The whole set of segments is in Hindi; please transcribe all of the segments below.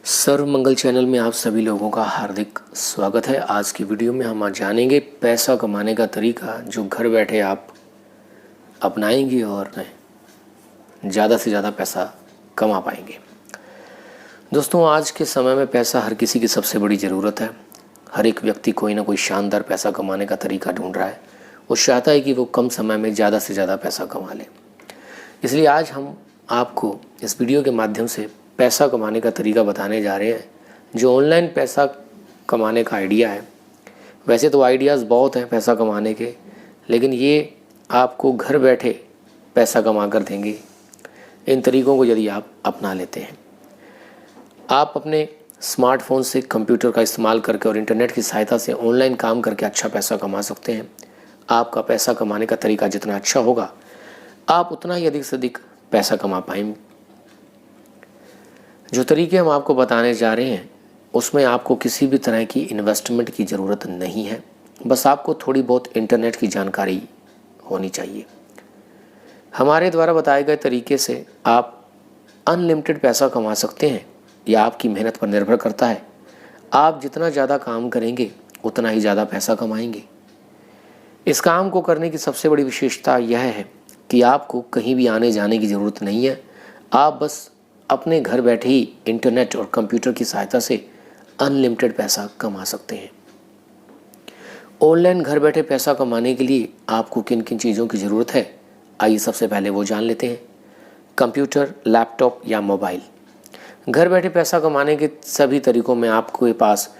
सर्व मंगल चैनल में आप सभी लोगों का हार्दिक स्वागत है। आज की वीडियो में हम आज जानेंगे पैसा कमाने का तरीका जो घर बैठे आप अपनाएंगे और ज़्यादा से ज़्यादा पैसा कमा पाएंगे। दोस्तों, आज के समय में पैसा हर किसी की सबसे बड़ी ज़रूरत है। हर एक व्यक्ति कोई ना कोई शानदार पैसा कमाने का तरीका ढूंढ रहा है। वो चाहता है कि वो कम समय में ज़्यादा से ज़्यादा पैसा कमा ले। इसलिए आज हम आपको इस वीडियो के माध्यम से पैसा कमाने का तरीका बताने जा रहे हैं जो ऑनलाइन पैसा कमाने का आइडिया है। वैसे तो आइडियाज़ बहुत हैं पैसा कमाने के, लेकिन ये आपको घर बैठे पैसा कमा कर देंगे इन तरीकों को यदि आप अपना लेते हैं। आप अपने स्मार्टफोन से कंप्यूटर का इस्तेमाल करके और इंटरनेट की सहायता से ऑनलाइन काम करके अच्छा पैसा कमा सकते हैं। आपका पैसा कमाने का तरीका जितना अच्छा होगा, आप उतना ही अधिक से अधिक पैसा कमा पाएंगे। जो तरीके हम आपको बताने जा रहे हैं उसमें आपको किसी भी तरह की इन्वेस्टमेंट की ज़रूरत नहीं है। बस आपको थोड़ी बहुत इंटरनेट की जानकारी होनी चाहिए। हमारे द्वारा बताए गए तरीके से आप अनलिमिटेड पैसा कमा सकते हैं। यह आपकी मेहनत पर निर्भर करता है। आप जितना ज़्यादा काम करेंगे उतना ही ज़्यादा पैसा कमाएंगे। इस काम को करने की सबसे बड़ी विशेषता यह है कि आपको कहीं भी आने जाने की ज़रूरत नहीं है। आप बस अपने घर बैठे ही इंटरनेट और कंप्यूटर की सहायता से अनलिमिटेड पैसा कमा सकते हैं। ऑनलाइन घर बैठे पैसा कमाने के लिए आपको किन किन चीज़ों की ज़रूरत है, आइए सबसे पहले वो जान लेते हैं। कंप्यूटर, लैपटॉप या मोबाइल। घर बैठे पैसा कमाने के सभी तरीकों में आपके पास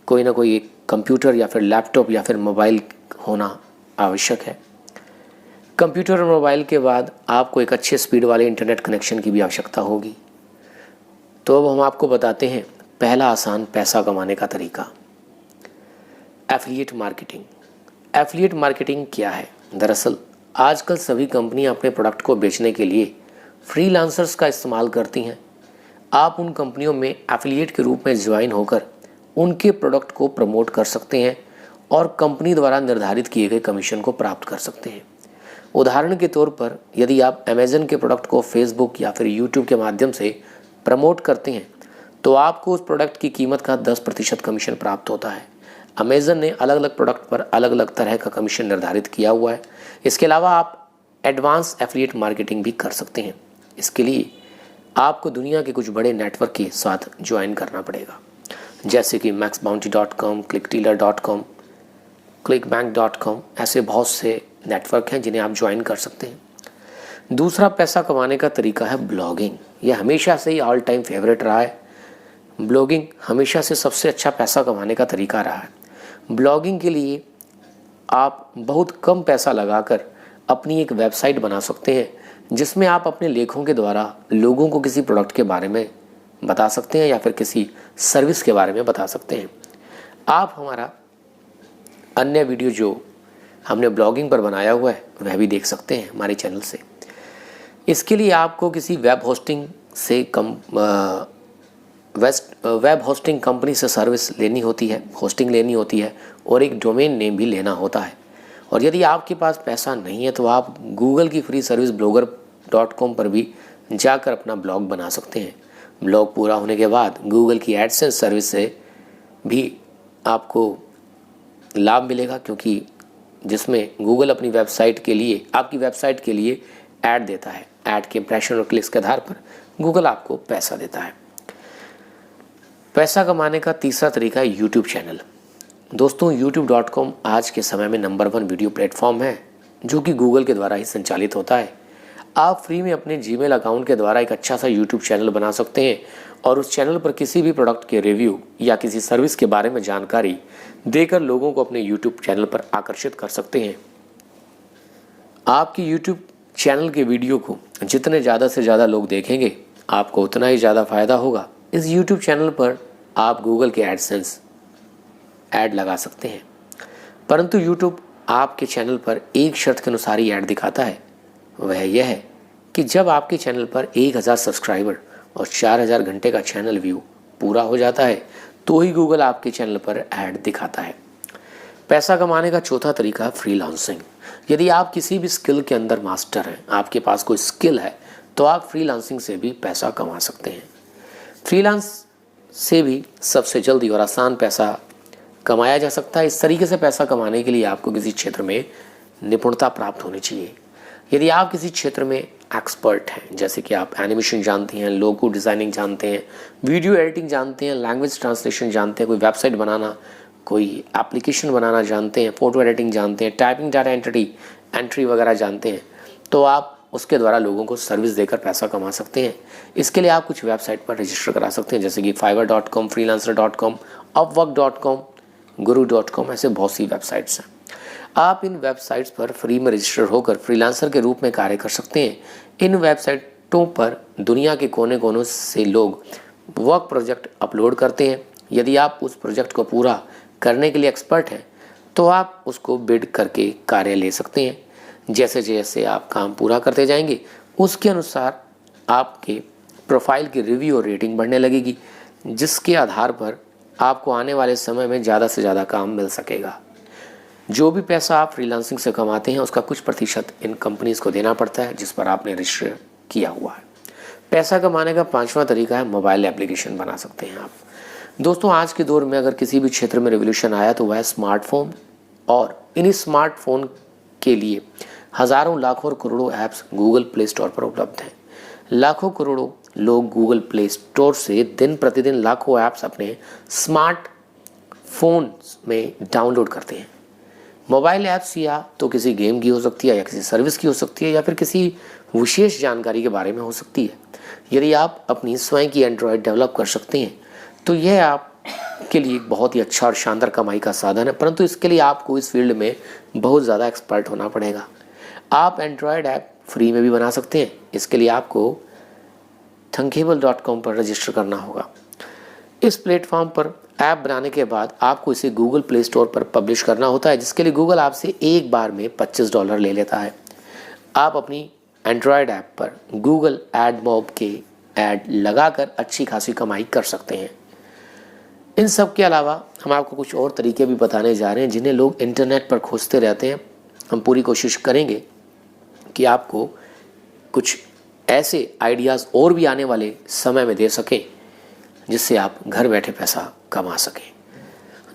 कोई ना कोई एक कंप्यूटर या फिर लैपटॉप या फिर मोबाइल होना आवश्यक है। कंप्यूटर और मोबाइल के बाद आपको एक अच्छे स्पीड वाले इंटरनेट कनेक्शन की भी आवश्यकता होगी। तो अब हम आपको बताते हैं पहला आसान पैसा कमाने का तरीका, एफिलिएट मार्केटिंग। एफिलिएट मार्केटिंग क्या है? दरअसल आजकल सभी कंपनियां अपने प्रोडक्ट को बेचने के लिए फ्रीलांसर्स का इस्तेमाल करती हैं। आप उन कंपनियों में एफिलिएट के रूप में ज्वाइन होकर उनके प्रोडक्ट को प्रमोट कर सकते हैं और कंपनी द्वारा निर्धारित किए गए कमीशन को प्राप्त कर सकते हैं। उदाहरण के तौर पर यदि आप अमेज़न के प्रोडक्ट को फेसबुक या फिर यूट्यूब के माध्यम से प्रमोट करते हैं तो आपको उस प्रोडक्ट की कीमत का 10% कमीशन प्राप्त होता है। अमेज़न ने अलग अलग प्रोडक्ट पर अलग अलग तरह का कमीशन निर्धारित किया हुआ है। इसके अलावा आप एडवांस एफिलिएट मार्केटिंग भी कर सकते हैं। इसके लिए आपको दुनिया के कुछ बड़े नेटवर्क के साथ ज्वाइन करना पड़ेगा, जैसे कि maxbounty.com, clickdealer.com, clickbank.com। ऐसे बहुत से नेटवर्क हैं जिन्हें आप ज्वाइन कर सकते हैं। दूसरा पैसा कमाने का तरीका है ब्लॉगिंग। यह हमेशा से ही ऑल टाइम फेवरेट रहा है। ब्लॉगिंग हमेशा से सबसे अच्छा पैसा कमाने का तरीका रहा है। ब्लॉगिंग के लिए आप बहुत कम पैसा लगाकर अपनी एक वेबसाइट बना सकते हैं जिसमें आप अपने लेखों के द्वारा लोगों को किसी प्रोडक्ट के बारे में बता सकते हैं या फिर किसी सर्विस के बारे में बता सकते हैं। आप हमारा अन्य वीडियो जो हमने ब्लॉगिंग पर बनाया हुआ है वह भी देख सकते हैं हमारे चैनल से। इसके लिए आपको किसी वेब होस्टिंग कंपनी से सर्विस लेनी होती है, होस्टिंग लेनी होती है और एक डोमेन नेम भी लेना होता है। और यदि आपके पास पैसा नहीं है तो आप गूगल की फ्री सर्विस blogger.com पर भी जाकर अपना ब्लॉग बना सकते हैं। ब्लॉग पूरा होने के बाद गूगल की एडसेंस सर्विस से भी आपको लाभ मिलेगा, क्योंकि जिसमें गूगल अपनी वेबसाइट के लिए, आपकी वेबसाइट के लिए ऐड देता है। ऐड के इंप्रेशन और क्लिक्स के आधार पर गूगल आपको पैसा देता है। पैसा कमाने का तीसरा तरीका है यूट्यूब चैनल। दोस्तों, youtube.com आज के समय में नंबर 1 वीडियो प्लेटफॉर्म है जो कि गूगल के द्वारा ही संचालित होता है। आप फ्री में अपने जीमेल अकाउंट के द्वारा एक अच्छा सा यूट्यूब चैनल बना सकते हैं और उस चैनल पर किसी भी प्रोडक्ट के रिव्यू या किसी सर्विस के बारे में जानकारी देकर लोगों को अपने यूट्यूब चैनल पर आकर्षित कर सकते हैं। आपकी यूट्यूब चैनल के वीडियो को जितने ज़्यादा से ज़्यादा लोग देखेंगे आपको उतना ही ज़्यादा फ़ायदा होगा। इस यूट्यूब चैनल पर आप गूगल के एडसेंस ऐड लगा सकते हैं, परंतु यूट्यूब आपके चैनल पर एक शर्त के अनुसार ही ऐड दिखाता है। वह यह है कि जब आपके चैनल पर 1000 सब्सक्राइबर और 4000 घंटे का चैनल व्यू पूरा हो जाता है तो ही गूगल आपके चैनल पर ऐड दिखाता है। पैसा कमाने का चौथा तरीका है फ्रीलांसिंग। यदि आप किसी भी स्किल के अंदर मास्टर हैं, आपके पास कोई स्किल है, तो आप फ्रीलांसिंग से भी पैसा कमा सकते हैं। फ्रीलांस से भी सबसे जल्दी और आसान पैसा कमाया जा सकता है। इस तरीके से पैसा कमाने के लिए आपको किसी क्षेत्र में निपुणता प्राप्त होनी चाहिए। यदि आप किसी क्षेत्र में एक्सपर्ट हैं, जैसे कि आप एनिमेशन जानते हैं, लोगो डिज़ाइनिंग जानते हैं, वीडियो एडिटिंग जानते हैं, लैंग्वेज ट्रांसलेशन जानते हैं, कोई वेबसाइट बनाना, कोई एप्लीकेशन बनाना जानते हैं, फ़ोटो एडिटिंग जानते हैं, टाइपिंग डाटा एंट्री वगैरह जानते हैं, तो आप उसके द्वारा लोगों को सर्विस देकर पैसा कमा सकते हैं। इसके लिए आप कुछ वेबसाइट पर रजिस्टर करा सकते हैं, जैसे कि fiverr.com, freelancer.com, upwork.com, guru.com, ऐसे बहुत सी वेबसाइट्स हैं। आप इन वेबसाइट्स पर फ्री में रजिस्टर होकर फ्रीलांसर के रूप में कार्य कर सकते हैं। इन वेबसाइटों पर दुनिया के कोने कोनों से लोग वर्क प्रोजेक्ट अपलोड करते हैं। यदि आप उस प्रोजेक्ट को पूरा करने के लिए एक्सपर्ट हैं तो आप उसको बिड करके कार्य ले सकते हैं। जैसे जैसे आप काम पूरा करते जाएंगे उसके अनुसार आपके प्रोफाइल की रिव्यू और रेटिंग बढ़ने लगेगी, जिसके आधार पर आपको आने वाले समय में ज़्यादा से ज़्यादा काम मिल सकेगा। जो भी पैसा आप फ्रीलांसिंग से कमाते हैं उसका कुछ प्रतिशत इन कंपनीज़ को देना पड़ता है जिस पर आपने रजिस्टर किया हुआ है। पैसा कमाने का 5वां तरीका है मोबाइल एप्लीकेशन बना सकते हैं आप। दोस्तों, आज के दौर में अगर किसी भी क्षेत्र में रिवोल्यूशन आया तो वह है स्मार्टफोन, और इन्हीं स्मार्टफोन के लिए हज़ारों लाखों और करोड़ों ऐप्स गूगल प्ले स्टोर पर उपलब्ध हैं। लाखों करोड़ों लोग गूगल प्ले स्टोर से दिन प्रतिदिन लाखों ऐप्स अपने स्मार्टफोन में डाउनलोड करते हैं। मोबाइल ऐप्स या तो किसी गेम की हो सकती है, या किसी सर्विस की हो सकती है, या फिर किसी विशेष जानकारी के बारे में हो सकती है। यदि आप अपनी स्वयं की एंड्रॉयड डेवलप कर सकते हैं तो यह आपके लिए एक बहुत ही अच्छा और शानदार कमाई का साधन है, परंतु इसके लिए आपको इस फील्ड में बहुत ज़्यादा एक्सपर्ट होना पड़ेगा। आप एंड्रॉयड ऐप फ्री में भी बना सकते हैं। इसके लिए आपको Thunkable.com पर रजिस्टर करना होगा। इस प्लेटफॉर्म पर ऐप बनाने के बाद आपको इसे गूगल प्ले स्टोर पर पब्लिश करना होता है, जिसके लिए गूगल आपसे एक बार में $25 ले लेता है। आप अपनी एंड्रॉयड ऐप पर गूगल एडमॉब के ऐड लगाकर अच्छी खासी कमाई कर सकते हैं। इन सब के अलावा हम आपको कुछ और तरीके भी बताने जा रहे हैं जिन्हें लोग इंटरनेट पर खोजते रहते हैं। हम पूरी कोशिश करेंगे कि आपको कुछ ऐसे आइडियाज़ और भी आने वाले समय में दे सकें जिससे आप घर बैठे पैसा कमा सकें।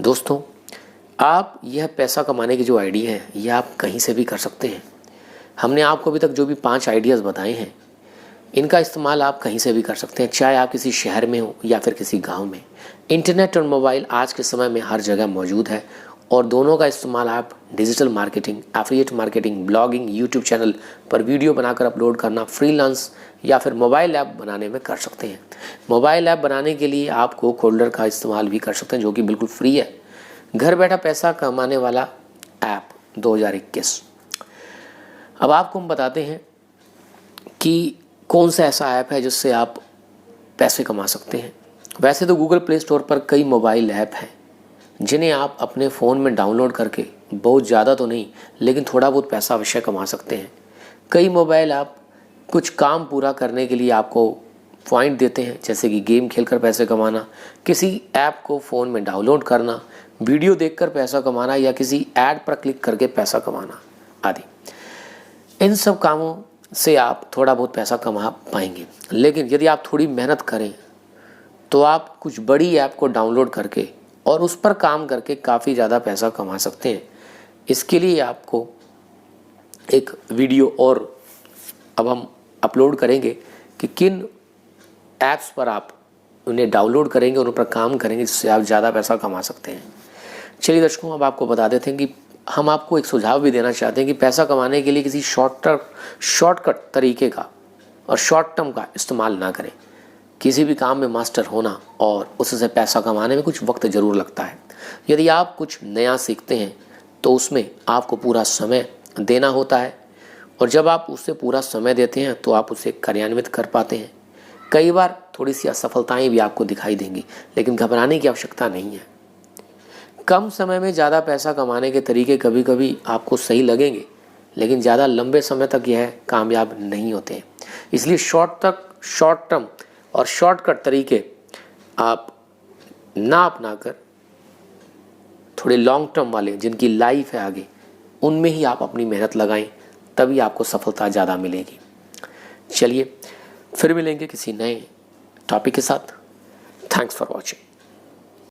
दोस्तों, आप यह पैसा कमाने की जो आइडिया है यह आप कहीं से भी कर सकते हैं। हमने आपको अभी तक जो भी 5 आइडियाज़ बताए हैं इनका इस्तेमाल आप कहीं से भी कर सकते हैं, चाहे आप किसी शहर में हो या फिर किसी गांव में। इंटरनेट और मोबाइल आज के समय में हर जगह मौजूद है, और दोनों का इस्तेमाल आप digital marketing, affiliate marketing, blogging, YouTube channel पर वीडियो बनाकर अपलोड करना, फ्रीलांस या फिर मोबाइल ऐप बनाने में कर सकते हैं। मोबाइल ऐप बनाने के लिए आपको कोल्डर का इस्तेमाल भी कर सकते हैं, जो कि बिल्कुल फ्री है। घर बैठा पैसा कमाने वाला ऐप 2021। अब आपको हम बताते हैं कि कौन सा ऐसा ऐप है जिससे आप पैसे कमा सकते हैं। वैसे तो गूगल प्ले स्टोर पर कई मोबाइल ऐप हैं जिन्हें आप अपने फ़ोन में डाउनलोड करके बहुत ज़्यादा तो नहीं लेकिन थोड़ा बहुत पैसा अवश्य कमा सकते हैं। कई मोबाइल ऐप कुछ काम पूरा करने के लिए आपको पॉइंट देते हैं, जैसे कि गेम खेलकर पैसे कमाना, किसी ऐप को फ़ोन में डाउनलोड करना, वीडियो देखकर पैसा कमाना, या किसी ऐड पर क्लिक करके पैसा कमाना आदि। इन सब कामों से आप थोड़ा बहुत पैसा कमा पाएंगे, लेकिन यदि आप थोड़ी मेहनत करें तो आप कुछ बड़ी ऐप को डाउनलोड करके और उस पर काम करके काफ़ी ज़्यादा पैसा कमा सकते हैं। इसके लिए आपको एक वीडियो और अब हम अपलोड करेंगे कि किन ऐप्स पर आप उन्हें डाउनलोड करेंगे और उन पर काम करेंगे जिससे आप ज़्यादा पैसा कमा सकते हैं। चलिए दर्शकों, अब आपको बता देते हैं कि हम आपको एक सुझाव भी देना चाहते हैं कि पैसा कमाने के लिए किसी शॉर्टकट तरीके का और शॉर्ट टर्म का इस्तेमाल ना करें। किसी भी काम में मास्टर होना और उससे पैसा कमाने में कुछ वक्त ज़रूर लगता है। यदि आप कुछ नया सीखते हैं तो उसमें आपको पूरा समय देना होता है, और जब आप उससे पूरा समय देते हैं तो आप उसे कार्यान्वित कर पाते हैं। कई बार थोड़ी सी असफलताएं भी आपको दिखाई देंगी, लेकिन घबराने की आवश्यकता नहीं है। कम समय में ज़्यादा पैसा कमाने के तरीके कभी कभी आपको सही लगेंगे, लेकिन ज़्यादा लंबे समय तक यह कामयाब नहीं होते हैं। इसलिए शॉर्ट टर्म और शॉर्टकट तरीके आप ना अपनाकर थोड़े लॉन्ग टर्म वाले, जिनकी लाइफ है आगे, उनमें ही आप अपनी मेहनत लगाएं, तभी आपको सफलता ज़्यादा मिलेगी। चलिए फिर मिलेंगे किसी नए टॉपिक के साथ। Thanks for watching.